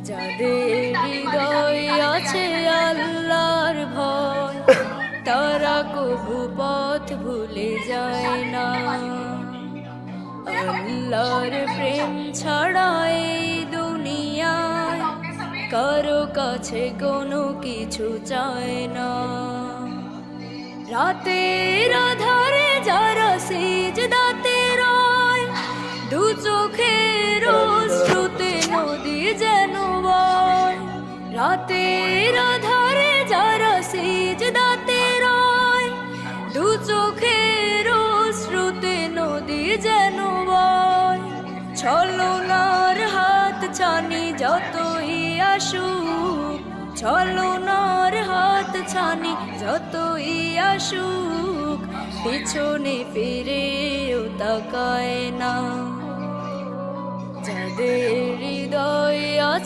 যাদের হৃদয় আছে আল্লাহর ভয়, তারা কবু পথ ভুলে যায় না। আল্লাহর প্রেম ছাড়া এই দুনিয়ায় কারো কাছে কোনো কিছু চায় না। রাতের আধারে যারা সিজদাতে রয়, দু চোখের অশ্রুতে নদী যেন বয়। রাতের আধারে যারা সিজদাতে রয়, দু চোখের অশ্রুতে নদী যেন বয়। ছলনার হাত ছানি যতই আসুক, ছলনার হাত ছানি যতই আসুক, পিছনে ফিরেও তাকায় না। যাদের হৃদয় আছে